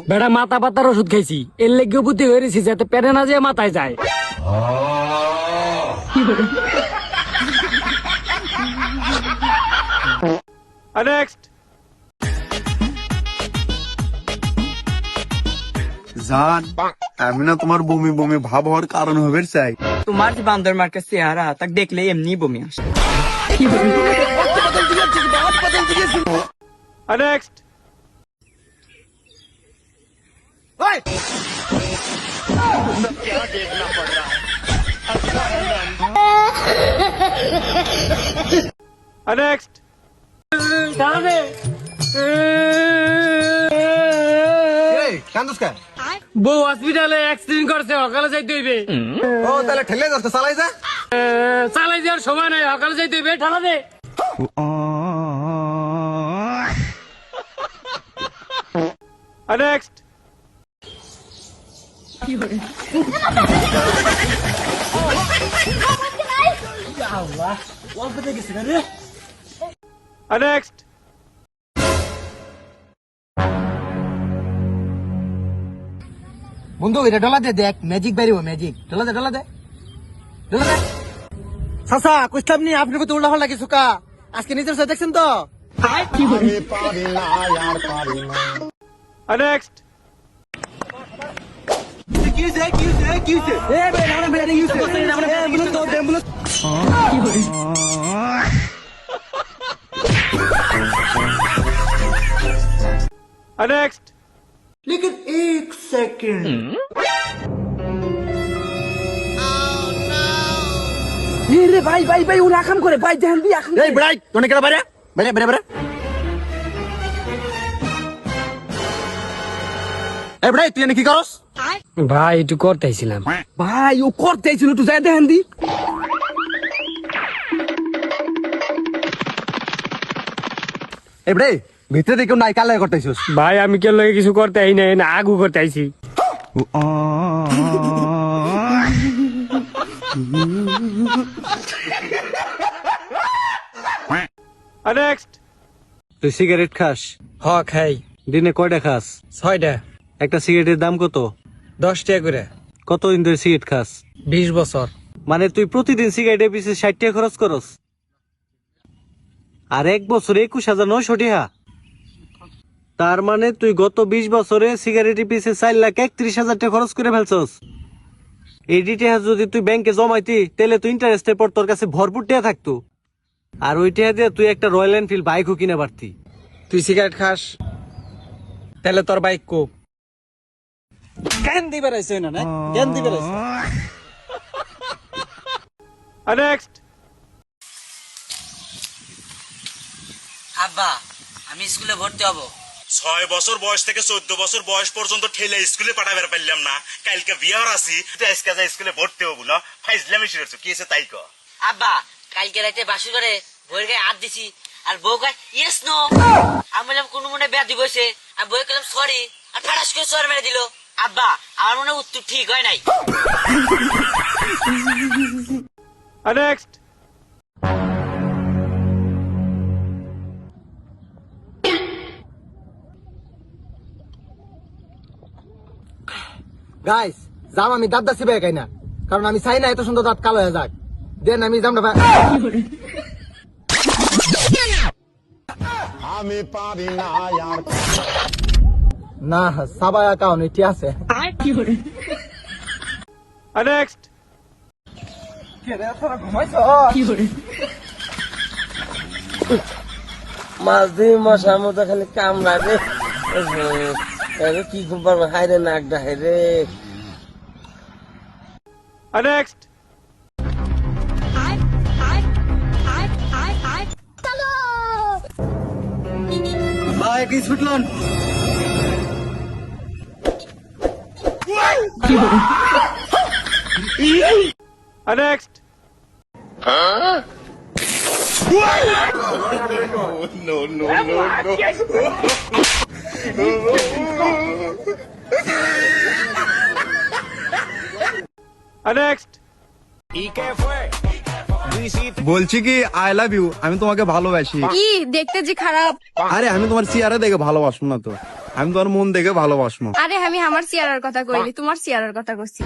বেটা মাথা পাতার ওষুধ খাইছি, এর লেগে বুদ্ধি হয়েছি যাতে পেরে না যেয়ে মাথায় যায়। জান, আমি না তোমার বমি বমি ভাব হওয়ার কারণ হবে চাই। তোমার যে বান্দর মার্কা চেহারা তাক দেখলে এমনি বমি আসে। বউ হসপিটালে অ্যাক্সিডেন্ট করছে, সকালে যাইতে হইবে। ও তাহলে ঠেলে যাচ্ছে, চালাই যা। চালাই যাওয়ার সময় নাই, সকালে যাইতে হইবে। ঠালা দে। বন্ধু এটা ডলা দে, দেখ ম্যাজিক বেরিব, ম্যাজিক। ডলা দে, ডলা দে, ডলা দে। চাচা কইতাম নি আপনার প্রতি উল্টা ফাল্টা কিছু কা, আজকে নিজের সাথে দেখছেন তো। लेकिन एक सेकंड রে ভাই ভাই ভাই ওরা কাম করে ভাই, দেখেন তুই এখন। এই ব্রাইট তোনে কেডা বাইরে বাইরে বাইরে বাইরে। এই ব্রাইট তুই এনে কি করস? ভাই একটু করতেছিলাম। ভাই ও করতে ছিল, তুই যাই দেখেন দি। এই ব্রাইট ভিতরে দেখো নাই কালে করতেছিস। ভাই আমি কেন লগে কিছু করতে আই নাই, না আগু করতে আইছি। তুই সিগারেট খাস? হ খাই। দিনে কয়টা খাস? 6টা। একটা সিগারেটের দাম কত? 10 টাকা করে। কতদিন ধরে সিগারেট খাস? 20 বছর। মানে তুই প্রতিদিন সিগারেটের পিছে 60 টাকা খরচ করস, আর এক বছরে 21,900 টাকা। তার মানে তুই গত 20 বছরে সিগারেটের পিছে 4,31,000 টাকা খরচ করে ফেলছস। এই টাকা যদি তুই ব্যাংকে জমাইতি তাহলে তুই ইন্টারেস্টের পর তোর কাছে ভরপুর টাকা থাকতো, আর ওই টাকা দিয়ে তুই একটা রয়্যাল এনফিল্ড বাইকও কিনে পারতি। তুই সিগারেট খাস, তাহলে তোর বাইক কো জ্ঞান দিবে রাইছে না, না জ্ঞান দিবে রাইছে। আব্বা আমি স্কুলে ভর্তি হব। 6 বছর বয়স থেকে 14 বছর বয়স পর্যন্ত ঠেলে স্কুলে পাঠাবার পারলাম না, কালকে বিয়ার আছি, আজকে যা স্কুলে ভর্তি হবো না। ফাইজলামি শুরু কি আছে তাই ক। আব্বা কালকে রাতে বাসুর করে বইয়ের গায়ে হাত দিছি, আর বউ কয় ইয়েস নো। আমি বললাম কোন মনে বেয়া দিবসে, আর বই কইলাম সরি, আর ফাটাস করে সর মেরে দিল। আব্বা আমার মনে উত্তর ঠিক হয় নাই। গাইস জাম আমি দাঁত দাসি ভাই খাই না, কারণ আমি চাই না এত সুন্দর দাঁত কালো হয়ে যাক। দেন আমি জামটা ভাই। আমি পারি না আর না সাবাই কাউন এটি আছে। মাছ দিয়ে মশার মতো খালি কামড়াবে, কি করবার হাইরে নাকটা হাইরে। ভাই কি ছুটলন? ¿Y qué fue? বলছি কি আই লাভ ইউ, আমি তোমাকে ভালোবাসি। কি দেখতে যে খারাপ। আরে আমি তোমার চেহারা দেখে ভালোবাসবো না তো, আমি তোমার মন দেখে ভালোবাসবো। আরে আমি আমার চেয়ারের কথা কইলি, তোমার চেয়ারের কথা কইছি।